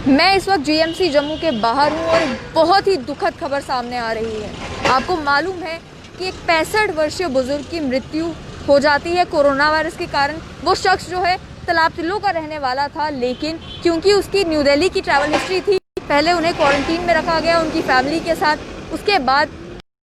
मैं इस वक्त जीएमसी जम्मू के बाहर हूँ और एक बहुत ही दुखद खबर सामने आ रही है। आपको मालूम है कि एक 65 वर्षीय बुजुर्ग की मृत्यु हो जाती है कोरोना वायरस के कारण। वो शख्स जो है तालाब तिल्लू का रहने वाला था, लेकिन क्योंकि उसकी न्यू दिल्ली की ट्रैवल हिस्ट्री थी, पहले उन्हें क्वारंटीन में रखा गया उनकी फैमिली के साथ। उसके बाद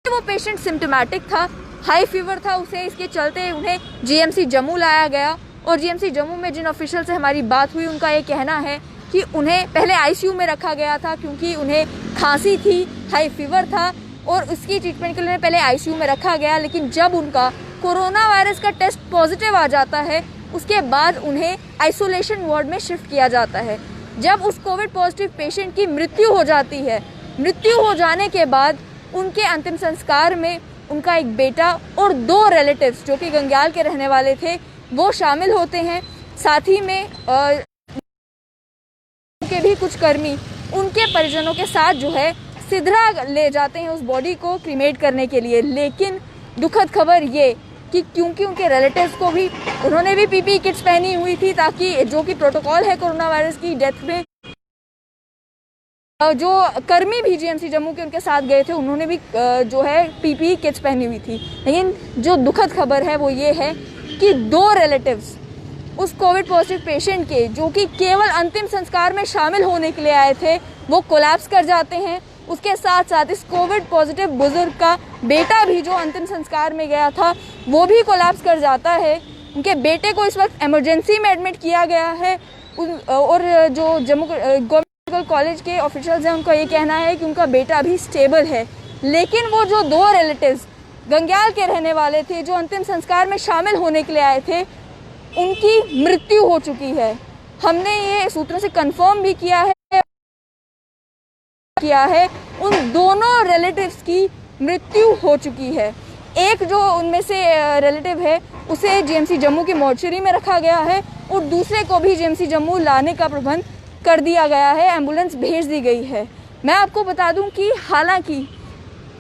वो पेशेंट सिम्टोमेटिक था, हाई फीवर था उसे, इसके चलते उन्हें जीएमसी जम्मू लाया गया। और जीएमसी जम्मू में जिन ऑफिशियल से हमारी बात हुई, उनका ये कहना है कि उन्हें पहले आईसीयू में रखा गया था क्योंकि उन्हें खांसी थी, हाई फीवर था और उसकी ट्रीटमेंट के लिए उन्हें पहले आईसीयू में रखा गया। लेकिन जब उनका कोरोना वायरस का टेस्ट पॉजिटिव आ जाता है, उसके बाद उन्हें आइसोलेशन वार्ड में शिफ्ट किया जाता है। जब उस कोविड पॉजिटिव पेशेंट की मृत्यु हो जाती है, मृत्यु हो जाने के बाद उनके अंतिम संस्कार में उनका एक बेटा और 2 रिलेटिव्स जो कि गंग्याल के रहने वाले थे वो शामिल होते हैं। साथ ही में के भी कुछ कर्मी उनके परिजनों के साथ जो है सिधरा ले जाते हैं उस बॉडी को क्रीमेट करने के लिए। लेकिन दुखद खबर ये कि क्योंकि उनके रिलेटिव्स को भी उन्होंने भी पीपीई किट्स पहनी हुई थी, ताकि जो कि प्रोटोकॉल है कोरोना वायरस की डेथ में, जो कर्मी भी जीएमसी जम्मू के उनके साथ गए थे उन्होंने भी जो है पीपीई किट्स पहनी हुई थी। लेकिन जो दुखद खबर है वो ये है कि 2 रिलेटिव्स उस कोविड पॉजिटिव पेशेंट के, जो कि केवल अंतिम संस्कार में शामिल होने के लिए आए थे, वो कोलैप्स कर जाते हैं। उसके साथ साथ इस कोविड पॉजिटिव बुजुर्ग का बेटा भी जो अंतिम संस्कार में गया था वो भी कोलैप्स कर जाता है। उनके बेटे को इस वक्त इमरजेंसी में एडमिट किया गया है। और जो जम्मू गवर्नमेंट कॉलेज के ऑफिशियल्स हैं उनका ये कहना है कि उनका बेटा भी स्टेबल है। लेकिन वो जो 2 रिलेटिव्स गंग्याल के रहने वाले थे, जो अंतिम संस्कार में शामिल होने के लिए आए थे, उनकी मृत्यु हो चुकी है। हमने ये सूत्रों से कंफर्म भी किया है उन दोनों रिलेटिव्स की मृत्यु हो चुकी है। एक जो उनमें से रिलेटिव है उसे जीएमसी जम्मू की मॉर्चरी में रखा गया है और दूसरे को भी जीएमसी जम्मू लाने का प्रबंध कर दिया गया है, एम्बुलेंस भेज दी गई है। मैं आपको बता दूं कि हालांकि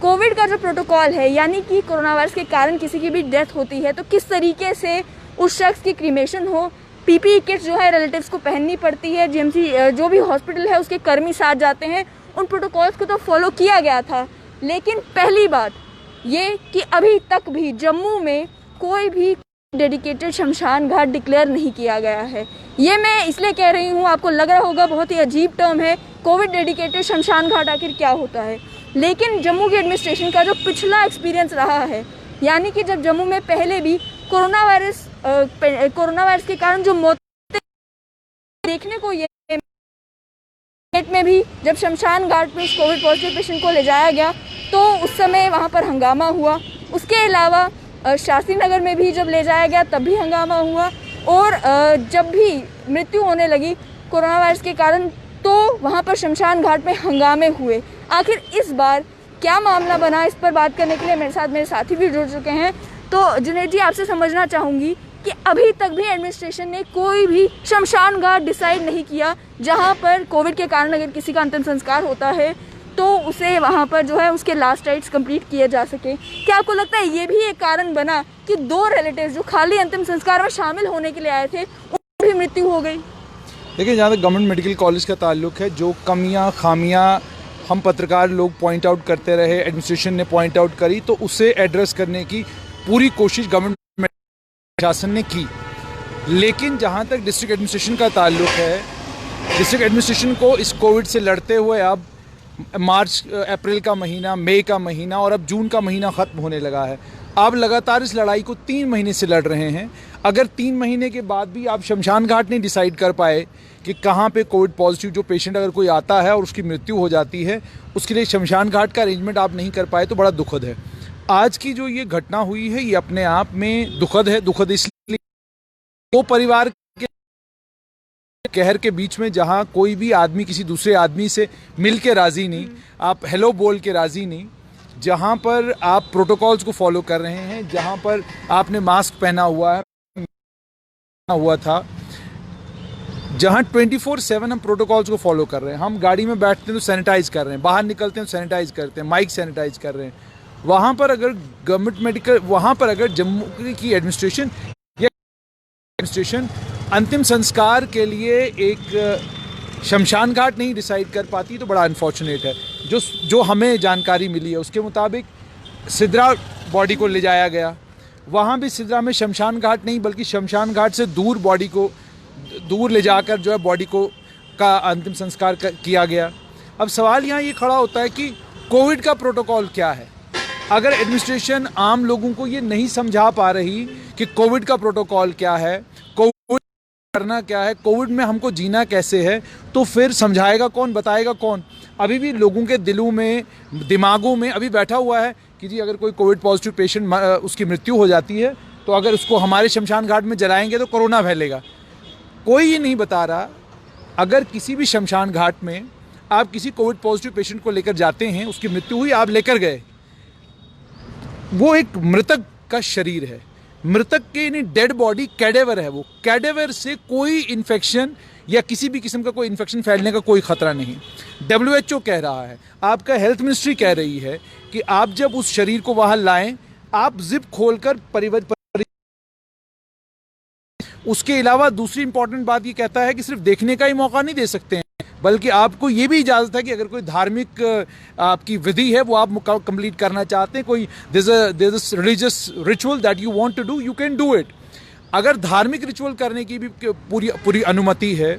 कोविड का जो प्रोटोकॉल है, यानी कि कोरोना वायरस के कारण किसी की भी डेथ होती है तो किस तरीके से उस शख्स की क्रीमेशन हो, पीपीई किट जो है रिलेटिव्स को पहननी पड़ती है। जीएमसी जो भी हॉस्पिटल है उसके कर्मी साथ जाते हैं, उन प्रोटोकॉल्स को तो फॉलो किया गया था। लेकिन पहली बात ये कि अभी तक भी जम्मू में कोई भी डेडिकेटेड शमशान घाट डिक्लेयर नहीं किया गया है। ये मैं इसलिए कह रही हूँ, आपको लग रहा होगा बहुत ही अजीब टर्म है कोविड डेडिकेटेड शमशान घाट, आखिर क्या होता है। लेकिन जम्मू की एडमिनिस्ट्रेशन का जो पिछला एक्सपीरियंस रहा है, यानी कि जब जम्मू में पहले भी कोरोना वायरस के कारण जो मौतें देखने को, ये में भी जब शमशान घाट में उस कोविड पॉजिटिव पेशेंट को ले जाया गया तो उस समय वहाँ पर हंगामा हुआ। उसके अलावा शास्त्री नगर में भी जब ले जाया गया तब भी हंगामा हुआ। और जब भी मृत्यु होने लगी कोरोना वायरस के कारण तो वहाँ पर शमशान घाट में हंगामे हुए। आखिर इस बार क्या मामला बना, इस पर बात करने के लिए मेरे साथ मेरे साथी भी जुड़ चुके हैं। तो जुनैद जी, आपसे समझना चाहूँगी कि अभी तक भी एडमिनिस्ट्रेशन ने कोई भी शमशान घाट डिसाइड नहीं किया जहां पर कोविड के कारण अगर किसी का अंतिम संस्कार होता है तो उसे वहां पर जो है उसके लास्ट राइट्स कंप्लीट किए जा सके। क्या आपको लगता है ये भी एक कारण बना कि 2 रिलेटिव्स जो खाली अंतिम संस्कार में शामिल होने के लिए आए थे उनकी भी मृत्यु हो गई? देखिए, जहाँ तक गवर्नमेंट मेडिकल कॉलेज का ताल्लुक है, जो कमियाँ खामियाँ हम पत्रकार लोग पॉइंट आउट करते रहे, एडमिनिस्ट्रेशन ने पॉइंट आउट करी, तो उसे एड्रेस करने की पूरी कोशिश गवर्नमेंट शासन ने की। लेकिन जहाँ तक डिस्ट्रिक्ट एडमिनिस्ट्रेशन का ताल्लुक है, डिस्ट्रिक्ट एडमिनिस्ट्रेशन को इस कोविड से लड़ते हुए अब मार्च अप्रैल का महीना, मई का महीना और अब जून का महीना ख़त्म होने लगा है। आप लगातार इस लड़ाई को 3 महीने से लड़ रहे हैं। अगर 3 महीने के बाद भी आप शमशान घाट नहीं डिसाइड कर पाए कि कहाँ पे कोविड पॉजिटिव जो पेशेंट अगर कोई आता है और उसकी मृत्यु हो जाती है, उसके लिए शमशान घाट का अरेंजमेंट आप नहीं कर पाए, तो बड़ा दुखद है। आज की जो ये घटना हुई है ये अपने आप में दुखद है। दुखद इसलिए 2 परिवार के कहर के बीच में, जहां कोई भी आदमी किसी दूसरे आदमी से मिल के राजी नहीं, आप हेलो बोल के राजी नहीं, जहां पर आप प्रोटोकॉल्स को फॉलो कर रहे हैं, जहां पर आपने मास्क पहना हुआ था, जहां 24/7 हम प्रोटोकॉल्स को फॉलो कर रहे हैं। हम गाड़ी में बैठते हैं तो सैनिटाइज कर रहे हैं, बाहर निकलते हैं तो सैनिटाइज करते हैं, माइक सैनिटाइज कर रहे हैं। वहाँ पर अगर गवर्नमेंट मेडिकल, वहाँ पर अगर जम्मू की एडमिनिस्ट्रेशन या एडमिनिस्ट्रेशन अंतिम संस्कार के लिए एक शमशान घाट नहीं डिसाइड कर पाती तो बड़ा अनफॉर्चुनेट है। जो हमें जानकारी मिली है उसके मुताबिक सिद्रा बॉडी को ले जाया गया, वहाँ भी सिद्रा में शमशान घाट नहीं बल्कि शमशान घाट से दूर बॉडी को दूर ले जाकर जो है बॉडी को का अंतिम संस्कार किया गया। अब सवाल यहाँ ये खड़ा होता है कि कोविड का प्रोटोकॉल क्या है। अगर एडमिनिस्ट्रेशन आम लोगों को ये नहीं समझा पा रही कि कोविड का प्रोटोकॉल क्या है, कोविड करना क्या है, कोविड में हमको जीना कैसे है, तो फिर समझाएगा कौन, बताएगा कौन। अभी भी लोगों के दिलों में, दिमागों में अभी बैठा हुआ है कि जी अगर कोई कोविड पॉजिटिव पेशेंट उसकी मृत्यु हो जाती है तो अगर उसको हमारे शमशान घाट में जलाएंगे तो कोरोना फैलेगा। कोई ये नहीं बता रहा अगर किसी भी शमशान घाट में आप किसी कोविड पॉजिटिव पेशेंट को लेकर जाते हैं, उसकी मृत्यु हुई, आप लेकर गए, वो एक मृतक का शरीर है, मृतक के यानी डेड बॉडी कैडेवर है, वो कैडेवर से कोई इन्फेक्शन या किसी भी किस्म का कोई इन्फेक्शन फैलने का कोई खतरा नहीं। WHO कह रहा है, आपका हेल्थ मिनिस्ट्री कह रही है कि आप जब उस शरीर को वहां लाएं, आप जिप खोलकर उसके अलावा दूसरी इंपॉर्टेंट बात ये कहता है कि सिर्फ देखने का ही मौका नहीं दे सकते हैं, बल्कि आपको ये भी इजाज़त है कि अगर कोई धार्मिक आपकी विधि है वो आप कंप्लीट करना चाहते हैं, कोई there is religious ritual that you want to do, you can do it. अगर धार्मिक रिचुअल करने की भी पूरी अनुमति है,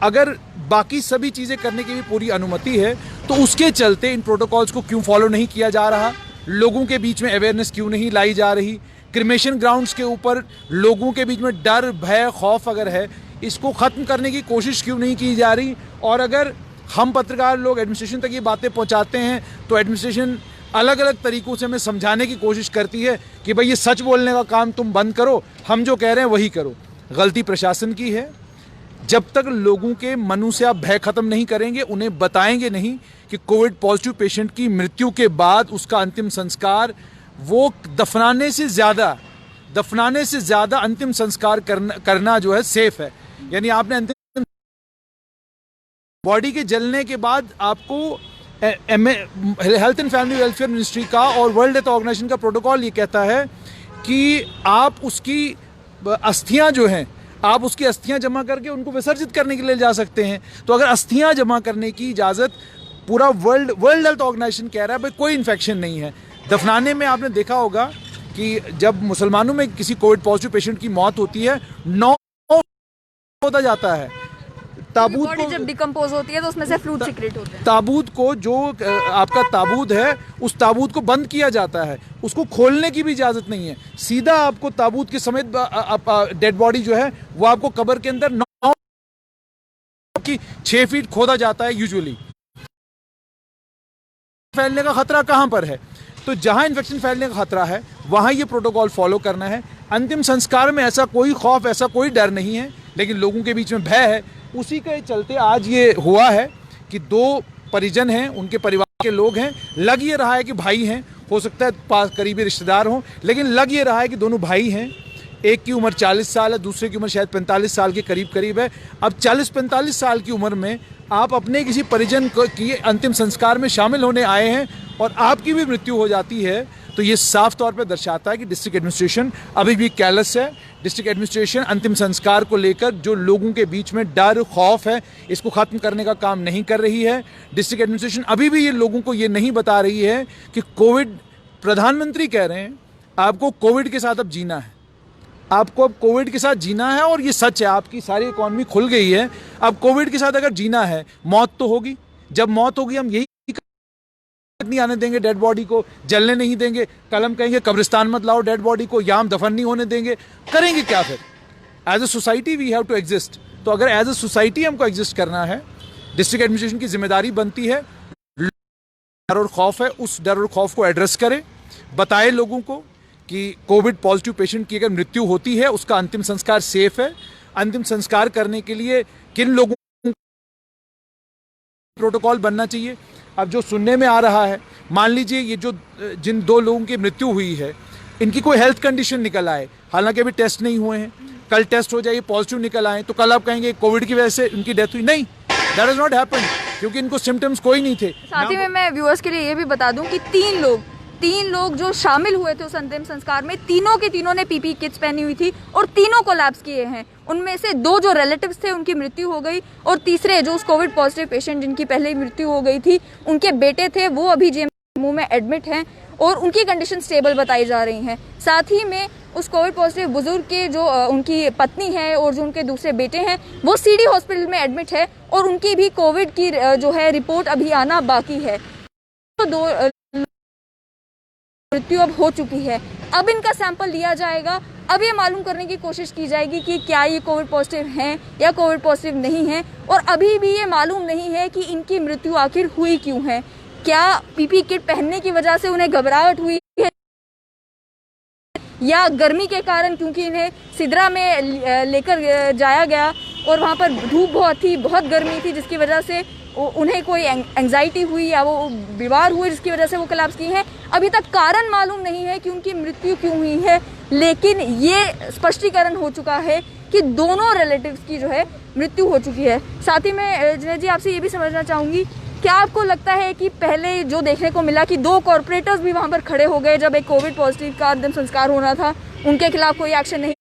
अगर बाकी सभी चीज़ें करने की भी पूरी अनुमति है, तो उसके चलते इन प्रोटोकॉल्स को क्यों फॉलो नहीं किया जा रहा, लोगों के बीच में अवेयरनेस क्यों नहीं लाई जा रही, क्रिमेशन ग्राउंड्स के ऊपर लोगों के बीच में डर, भय, खौफ अगर है, इसको ख़त्म करने की कोशिश क्यों नहीं की जा रही। और अगर हम पत्रकार लोग एडमिनिस्ट्रेशन तक ये बातें पहुंचाते हैं तो एडमिनिस्ट्रेशन अलग अलग तरीक़ों से हमें समझाने की कोशिश करती है कि भाई ये सच बोलने का काम तुम बंद करो, हम जो कह रहे हैं वही करो। गलती प्रशासन की है। जब तक लोगों के मनों से आप भय ख़त्म नहीं करेंगे, उन्हें बताएंगे नहीं कि कोविड पॉजिटिव पेशेंट की मृत्यु के बाद उसका अंतिम संस्कार वो दफनाने से ज़्यादा अंतिम संस्कार करना जो है सेफ है। यानी आपने अंतिम बॉडी के जलने के बाद आपको health and family welfare ministry का और वर्ल्ड हेल्थ ऑर्गेनाइजेशन का प्रोटोकॉल ये कहता है कि आप उसकी अस्थियां जो हैं, आप उसकी अस्थियां जमा करके उनको विसर्जित करने के लिए जा सकते हैं। तो अगर अस्थियां जमा करने की इजाज़त पूरा वर्ल्ड हेल्थ ऑर्गेनाइजेशन कह रहा है, भाई कोई इन्फेक्शन नहीं है। दफनाने में आपने देखा होगा कि जब मुसलमानों में किसी कोविड पॉजिटिव पेशेंट की मौत होती है, 9 होता जाता है, ताबूत को जब डिकम्पोज होती है तो उसमें से फ्लूइड सीक्रेट होते हैं। ताबूत को जो आपका ताबूत है, उस ताबूत को बंद किया जाता है, उसको खोलने की भी इजाज़त नहीं है। सीधा आपको ताबूत के समेत डेड बॉडी जो है वो आपको कब्र के अंदर 9 की 6 फीट खोदा जाता है यूजुअली। फैलने का खतरा कहाँ पर है? तो जहाँ इन्फेक्शन फैलने का खतरा है वहाँ ये प्रोटोकॉल फॉलो करना है। अंतिम संस्कार में ऐसा कोई खौफ, ऐसा कोई डर नहीं है, लेकिन लोगों के बीच में भय है। उसी के चलते आज ये हुआ है कि 2 परिजन हैं, उनके परिवार के लोग हैं, लग ये रहा है कि भाई हैं, हो सकता है पास करीबी रिश्तेदार हों, लेकिन लग ये रहा है कि दोनों भाई हैं। एक की उम्र 40 साल है, दूसरे की उम्र शायद 45 साल के करीब है। अब 40-45 साल की उम्र में आप अपने किसी परिजन की अंतिम संस्कार में शामिल होने आए हैं और आपकी भी मृत्यु हो जाती है, तो ये साफ तौर पर दर्शाता है कि डिस्ट्रिक्ट एडमिनिस्ट्रेशन अभी भी केयरलेस है। डिस्ट्रिक्ट एडमिनिस्ट्रेशन अंतिम संस्कार को लेकर जो लोगों के बीच में डर, खौफ है, इसको ख़त्म करने का काम नहीं कर रही है। डिस्ट्रिक्ट एडमिनिस्ट्रेशन अभी भी ये लोगों को ये नहीं बता रही है कि कोविड, प्रधानमंत्री कह रहे हैं आपको कोविड के साथ अब जीना है, आपको अब कोविड के साथ जीना है, और ये सच है, आपकी सारी इकॉनमी खुल गई है। अब कोविड के साथ अगर जीना है, मौत तो होगी, जब मौत होगी हम यही नहीं आने देंगे, डेड बॉडी को जलने नहीं देंगे, कल हम कहेंगे कब्रिस्तान मत लाओ डेड बॉडी को, या हम दफन नहीं होने देंगे, करेंगे क्या फिर? As a society we have to exist. तो अगर एज ए सोसाइटी हमको एग्जिस्ट करना है, डिस्ट्रिक्ट एडमिनिस्ट्रेशन की जिम्मेदारी बनती है डर और खौफ है, उस डर और खौफ को एड्रेस करे, बताए लोगों को कि कोविड पॉजिटिव पेशेंट की अगर मृत्यु होती है उसका अंतिम संस्कार सेफ है। अंतिम संस्कार करने के लिए किन लोगों प्रोटोकॉल बनना चाहिए। अब जो सुनने में आ रहा है, मान लीजिए ये जो जिन 2 लोगों की मृत्यु हुई है, इनकी कोई हेल्थ कंडीशन निकल आए, हालांकि अभी टेस्ट नहीं हुए हैं, कल टेस्ट हो जाए, पॉजिटिव निकल आए, तो कल आप कहेंगे कोविड की वजह से इनकी डेथ हुई। नहीं, दैट इज नॉट हैपन, क्योंकि इनको सिम्टम्स कोई नहीं थे। साथ ही में मैं व्यूअर्स के लिए ये भी बता दूं कि 3 लोग 3 लोग जो शामिल हुए थे उस अंतिम संस्कार में, तीनों के तीनों ने पीपी किट्स पहनी हुई थी और तीनों कोलैप्स किए हैं। उनमें से 2 जो रिलेटिव्स थे उनकी मृत्यु हो गई और तीसरे जो उस कोविड पॉजिटिव पेशेंट जिनकी पहले ही मृत्यु हो गई थी, उनके बेटे थे, वो अभी जम्मू में एडमिट हैं और उनकी कंडीशन स्टेबल बताई जा रही हैं। साथ ही में उस कोविड पॉजिटिव बुजुर्ग के जो उनकी पत्नी है और जो उनके दूसरे बेटे हैं वो सीडी हॉस्पिटल में एडमिट है और उनकी भी कोविड की जो है रिपोर्ट अभी आना बाकी है। तो 2 मृत्यु अब हो चुकी है। अब इनका सैंपल लिया जाएगा। अब ये मालूम करने की कोशिश की जाएगी कि क्या ये कोविड पॉजिटिव हैं या कोविड पॉजिटिव नहीं हैं। और अभी भी ये मालूम नहीं है कि इनकी मृत्यु आखिर हुई क्यों है। क्या पीपी किट पहनने की वजह से उन्हें घबराहट हुई है या गर्मी के कारण, क्योंकि इन्हें सिदरा में लेकर जाया गया और वहाँ पर धूप बहुत थी, बहुत गर्मी थी, जिसकी वजह से उन्हें कोई एंग्जाइटी हुई या वो बीमार हुए जिसकी वजह से वो कोलैप्स की हैं। अभी तक कारण मालूम नहीं है कि उनकी मृत्यु क्यों हुई है, लेकिन ये स्पष्टीकरण हो चुका है कि दोनों रिलेटिव्स की जो है मृत्यु हो चुकी है। साथ ही मैं जुनैद जी आपसे ये भी समझना चाहूँगी, क्या आपको लगता है कि पहले जो देखने को मिला कि 2 कॉर्पोरेटर्स भी वहाँ पर खड़े हो गए जब एक कोविड पॉजिटिव का अंतिम संस्कार होना था, उनके खिलाफ कोई एक्शन नहीं,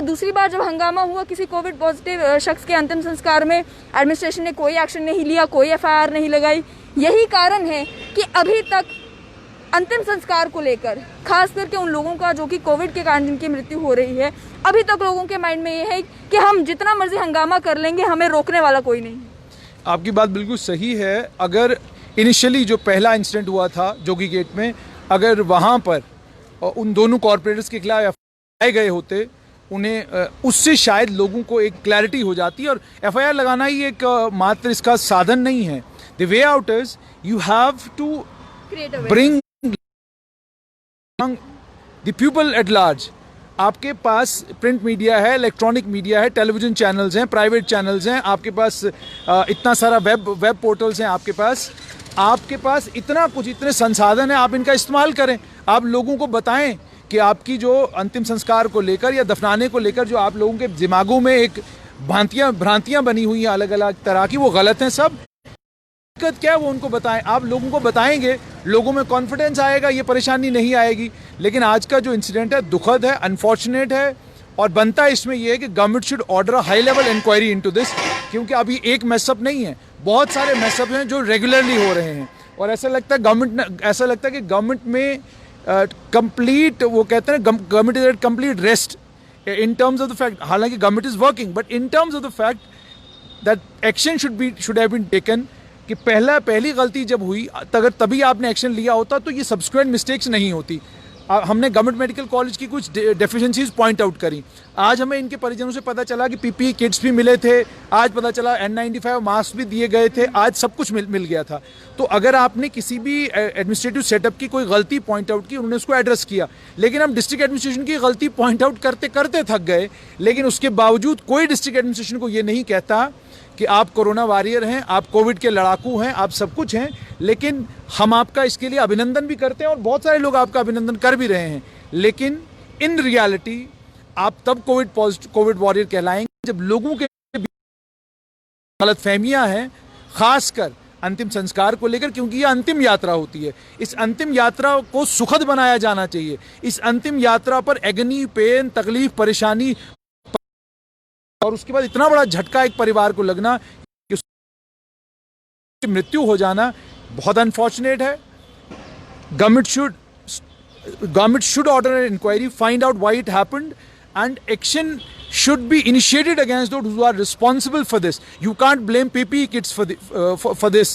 दूसरी बार जब हंगामा हुआ किसी कोविड पॉजिटिव शख्स के अंतिम संस्कार में, एडमिनिस्ट्रेशन ने कोई एक्शन नहीं लिया, कोई एफआईआर नहीं लगाई। यही कारण है कि अभी तक अंतिम संस्कार को लेकर, खास करके उन लोगों का जो कि कोविड के कारण जिनकी मृत्यु हो रही है, अभी तक लोगों के माइंड में ये है कि हम जितना मर्जी हंगामा कर लेंगे, हमें रोकने वाला कोई नहीं। आपकी बात बिल्कुल सही है। अगर इनिशियली जो पहला इंसिडेंट हुआ था जोगी गेट में, अगर वहाँ पर उन दोनों कॉर्पोरेटर्स के खिलाफ एफआईआर गए होते, उन्हें उससे शायद लोगों को एक क्लैरिटी हो जाती। और एफआईआर लगाना ही एक मात्र इसका साधन नहीं है। The way out is you have to bring the people at large. आपके पास प्रिंट मीडिया है, इलेक्ट्रॉनिक मीडिया है, टेलीविजन चैनल्स हैं, प्राइवेट चैनल्स हैं, आपके पास इतना सारा वेब पोर्टल्स हैं, आपके पास इतना कुछ, इतने संसाधन हैं, आप इनका इस्तेमाल करें। आप लोगों को बताएं कि आपकी जो अंतिम संस्कार को लेकर या दफनाने को लेकर जो आप लोगों के दिमागों में एक भ्रांतियां बनी हुई हैं अलग अलग तरह की, वो गलत हैं। सब दिक्कत क्या है वो उनको बताएं। आप लोगों को बताएंगे, लोगों में कॉन्फिडेंस आएगा, ये परेशानी नहीं आएगी। लेकिन आज का जो इंसिडेंट है दुखद है, अनफॉर्चुनेट है और बनता है इसमें यह है कि government should order a high level inquiry into this, क्योंकि अभी एक मैसअप नहीं है, बहुत सारे मैसअप हैं जो रेगुलरली हो रहे हैं। और ऐसा लगता है कि गवर्नमेंट में कंप्लीट वो कहते हैं government is at complete rest in terms of the fact, हालांकि government is working, but in terms of the fact that action should have been taken. कि पहली गलती जब हुई, अगर तभी आपने एक्शन लिया होता तो ये सब्सिक्वेंट मिस्टेक्स नहीं होती। हमने गवर्नमेंट मेडिकल कॉलेज की कुछ डेफिशिएंसीज पॉइंट आउट करी। आज हमें इनके परिजनों से पता चला कि पीपीई किट्स भी मिले थे, आज पता चला N95 मास्क भी दिए गए थे, आज सब कुछ मिल गया था। तो अगर आपने किसी भी एडमिनिस्ट्रेटिव सेटअप की कोई गलती पॉइंट आउट की, उन्होंने उसको एड्रेस किया, लेकिन हम डिस्ट्रिक्ट एडमिनिस्ट्रेशन की गलती पॉइंट आउट करते करते थक गए। लेकिन उसके बावजूद कोई डिस्ट्रिक्ट एडमिनिस्ट्रेशन को ये नहीं कहता कि आप कोरोना वॉरियर हैं, आप कोविड के लड़ाकू हैं, आप सब कुछ हैं। लेकिन हम आपका इसके लिए अभिनंदन भी करते हैं और बहुत सारे लोग आपका अभिनंदन कर भी रहे हैं। लेकिन इन रियलिटी आप तब कोविड वॉरियर कहलाएंगे जब लोगों के गलतफहमियां हैं, खासकर अंतिम संस्कार को लेकर, क्योंकि ये अंतिम यात्रा होती है। इस अंतिम यात्रा को सुखद बनाया जाना चाहिए। इस अंतिम यात्रा पर एगनी, पेन, तकलीफ, परेशानी और उसके बाद इतना बड़ा झटका एक परिवार को लगना कि उसकी मृत्यु हो जाना बहुत अनफॉर्चुनेट है। Government should order an inquiry, find out why it happened and action should be initiated against those who are responsible for this. You can't blame PPE kits for this.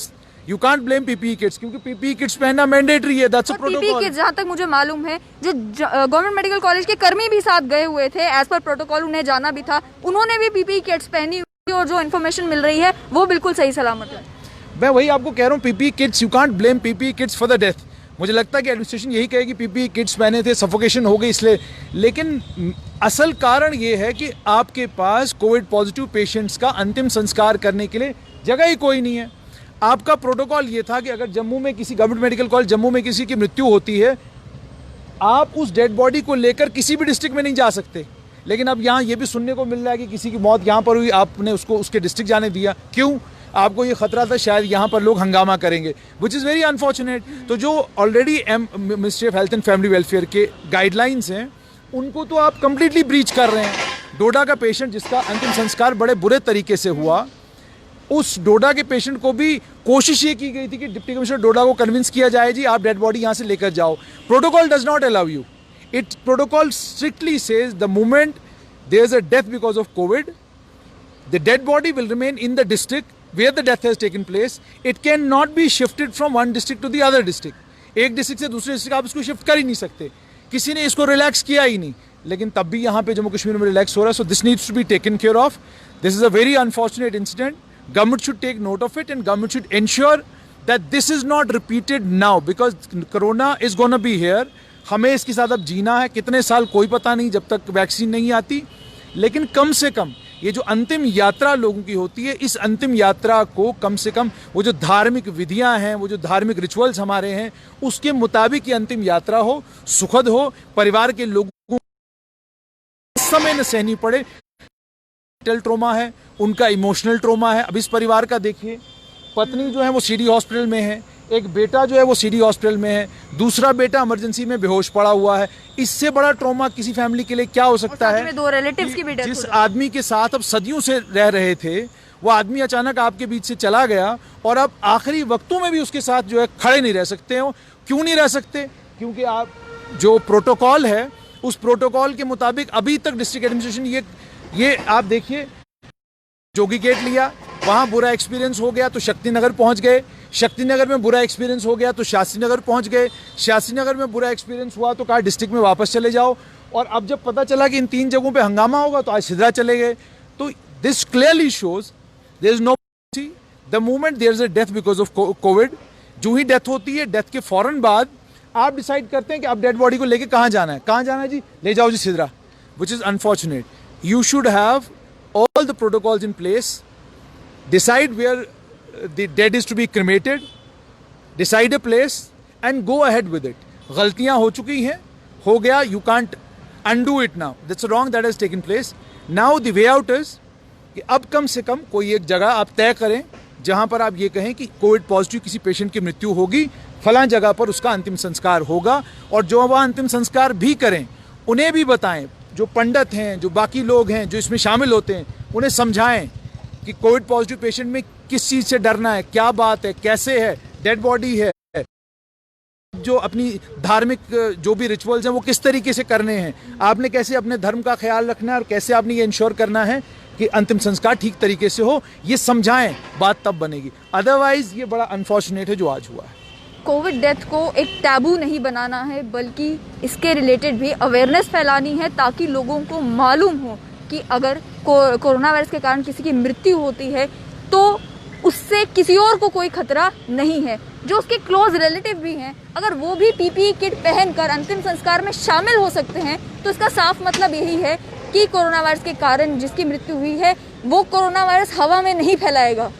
You can't blame PPE kits क्योंकि PPE kits पहनना mandatory है, that's a protocol. PPE kits जहाँ तक मुझे मालूम है, जो government medical college के कर्मी भी साथ गए हुए थे, एज पर प्रोटोकॉल उन्हें जाना भी था, उन्होंने भी PPE kits पहनी हुई और जो इन्फॉर्मेशन मिल रही है वो बिल्कुल सही सलामत है। मैं वही आपको कह रहा हूँ, PPE kits, you can't blame PPE kits for the death. मुझे लगता है कि एडमिनिस्ट्रेशन यही कहेगी PPE किट्स पहने थे, सफोकेशन हो गई इसलिए। लेकिन असल कारण ये है कि आपके पास कोविड पॉजिटिव पेशेंट्स का अंतिम संस्कार करने के लिए जगह ही कोई नहीं है। आपका प्रोटोकॉल ये था कि अगर जम्मू में किसी गवर्नमेंट मेडिकल कॉलेज जम्मू में किसी की मृत्यु होती है, आप उस डेड बॉडी को लेकर किसी भी डिस्ट्रिक्ट में नहीं जा सकते। लेकिन अब यहाँ ये भी सुनने को मिल रहा है कि किसी की मौत यहाँ पर हुई, आपने उसको उसके डिस्ट्रिक्ट जाने दिया। क्यों? आपको ये खतरा था शायद यहाँ पर लोग हंगामा करेंगे, विच इज़ वेरी अनफॉर्चुनेट। तो जो already ministry of health and family welfare के गाइडलाइंस हैं उनको तो आप कंप्लीटली ब्रीच कर रहे हैं। डोडा का पेशेंट जिसका अंतिम संस्कार बड़े बुरे तरीके से हुआ, उस डोडा के पेशेंट को भी कोशिश ये की गई थी कि डिप्टी कमिश्नर डोडा को कन्विंस किया जाए जी आप डेड बॉडी यहाँ से लेकर जाओ। Protocol does not allow you. It protocol strictly says the moment there is a death because of Covid, the dead body will remain in the district where the death has taken place. It cannot be shifted from one district to the other district. एक district से दूसरे district आप इसको shift कर ही नहीं सकते। किसी ने इसको रिलैक्स किया ही नहीं, लेकिन तब भी यहाँ पे जम्मू कश्मीर में रिलैक्स हो रहा है। So this needs to be taken care of. This is a very unfortunate incident. Government should take note of it and government should ensure that this is not repeated now because corona is gonna be here. हमें इसके साथ अब जीना है, कितने साल कोई पता नहीं जब तक वैक्सीन नहीं आती। लेकिन कम से कम ये जो अंतिम यात्रा लोगों की होती है, इस अंतिम यात्रा को कम से कम वो जो धार्मिक विधियां हैं, वो जो धार्मिक रिचुअल्स हमारे हैं, उसके मुताबिक ये अंतिम यात्रा हो, सुखद हो, परिवार के लोगों को समय न सहनी पड़े। मेंटल ट्रॉमा है, उनका इमोशनल ट्रॉमा है। अब इस परिवार का देखिए, पत्नी जो है वो सीडी हॉस्पिटल में है, एक बेटा जो है वो सीडी हॉस्पिटल में है, दूसरा बेटा इमरजेंसी में बेहोश पड़ा हुआ है। इससे बड़ा ट्रॉमा किसी फैमिली के लिए क्या हो सकता है? दो रिलेटिव्स की भी डेथ। जिस आदमी के साथ अब सदियों से रह रहे थे, वो आदमी अचानक आपके बीच से चला गया और अब आखिरी वक्तों में भी उसके साथ जो है खड़े नहीं रह सकते हो। क्यों नहीं रह सकते? क्योंकि आप जो प्रोटोकॉल है उस प्रोटोकॉल के मुताबिक अभी तक डिस्ट्रिक्ट एडमिनिस्ट्रेशन ये आप देखिए, जोगी गेट लिया, वहाँ बुरा एक्सपीरियंस हो गया तो शक्ति नगर पहुँच गए, शक्ति नगर में बुरा एक्सपीरियंस हो गया तो शास्त्री नगर पहुँच गए, शास्त्री नगर में बुरा एक्सपीरियंस हुआ तो कहा डिस्ट्रिक्ट में वापस चले जाओ, और अब जब पता चला कि इन 3 जगहों पे हंगामा होगा तो आज सिद्रा चले गए। तो this clearly shows there is no the moment there is a death because of Covid. जो ही डेथ होती है, डेथ के फौरन बाद आप डिसाइड करते हैं कि आप डेड बॉडी को लेके कहाँ जाना है। कहाँ जाना है जी? ले जाओ जी Sidra, which is unfortunate. You should have all the protocols in place, decide where the dead is to be cremated, decide a place and go ahead with it. गलतियां हो चुकी हैं, हो गया, you can't undo it now. That's wrong that has taken place. Now the way out is कि अब कम से कम कोई एक जगह आप तय करें जहां पर आप ये कहें कि कोविड पॉजिटिव किसी पेशेंट की मृत्यु होगी, फलां जगह पर उसका अंतिम संस्कार होगा, और जो वह अंतिम संस्कार भी करें उन्हें भी बताएं, जो पंडित हैं, जो बाकी लोग हैं जो इसमें शामिल होते हैं, उन्हें समझाएं कि कोविड पॉजिटिव पेशेंट में किस चीज़ से डरना है, क्या बात है, कैसे है, डेड बॉडी है, जो अपनी धार्मिक जो भी रिचुअल्स हैं वो किस तरीके से करने हैं, आपने कैसे अपने धर्म का ख्याल रखना है और कैसे आपने ये इंश्योर करना है कि अंतिम संस्कार ठीक तरीके से हो, ये समझाएं, बात तब बनेगी। अदरवाइज ये बड़ा अनफॉर्चुनेट है जो आज हुआ है। कोविड डेथ को एक टैबू नहीं बनाना है, बल्कि इसके रिलेटेड भी अवेयरनेस फैलानी है ताकि लोगों को मालूम हो कि अगर कोरोना वायरस के कारण किसी की मृत्यु होती है तो उससे किसी और को कोई खतरा नहीं है। जो उसके क्लोज रिलेटिव भी हैं, अगर वो भी पीपीई किट पहनकर अंतिम संस्कार में शामिल हो सकते हैं तो इसका साफ मतलब यही है कि कोरोना वायरस के कारण जिसकी मृत्यु हुई है वो कोरोना वायरस हवा में नहीं फैलाएगा।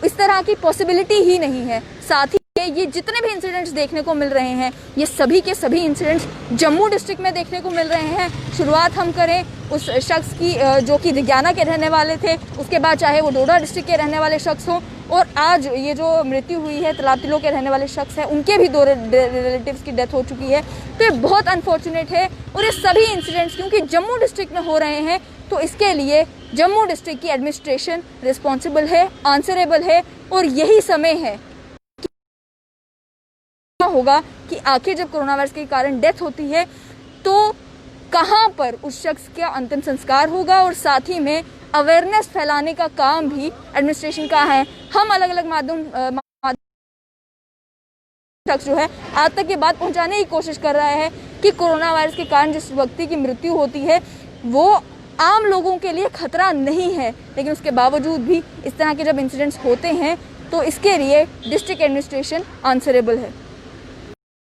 इस तरह की पॉसिबिलिटी ही नहीं है। साथ ही ये जितने भी इंसिडेंट्स देखने को मिल रहे हैं, ये सभी के सभी इंसिडेंट्स जम्मू डिस्ट्रिक्ट में देखने को मिल रहे हैं। शुरुआत हम करें उस शख्स की जो कि दिग्याना के रहने वाले थे, उसके बाद चाहे वो डोडा डिस्ट्रिक्ट के रहने वाले शख्स हों, और आज ये जो मृत्यु हुई है तालाब तिलो के रहने वाले शख्स हैं, उनके भी 2 रिलेटिव्स की डेथ हो चुकी है। तो ये बहुत अनफॉर्चुनेट है, और ये सभी इंसिडेंट्स क्योंकि जम्मू डिस्ट्रिक्ट में हो रहे हैं तो इसके लिए जम्मू डिस्ट्रिक्ट की एडमिनिस्ट्रेशन रिस्पॉन्सिबल है, आंसरेबल है, और यही समय है होगा कि आखिर जब कोरोना वायरस के कारण डेथ होती है तो कहां पर उस शख्स का अंतिम संस्कार होगा, और साथ ही में अवेयरनेस फैलाने का काम भी एडमिनिस्ट्रेशन का है। हम अलग अलग माध्यम शख्स जो है आज तक ये बात पहुंचाने की कोशिश कर रहा है कि कोरोना वायरस के कारण जिस व्यक्ति की मृत्यु होती है वो आम लोगों के लिए खतरा नहीं है, लेकिन उसके बावजूद भी इस तरह के जब इंसिडेंट्स होते हैं तो इसके लिए डिस्ट्रिक्ट एडमिनिस्ट्रेशन आंसरेबल है।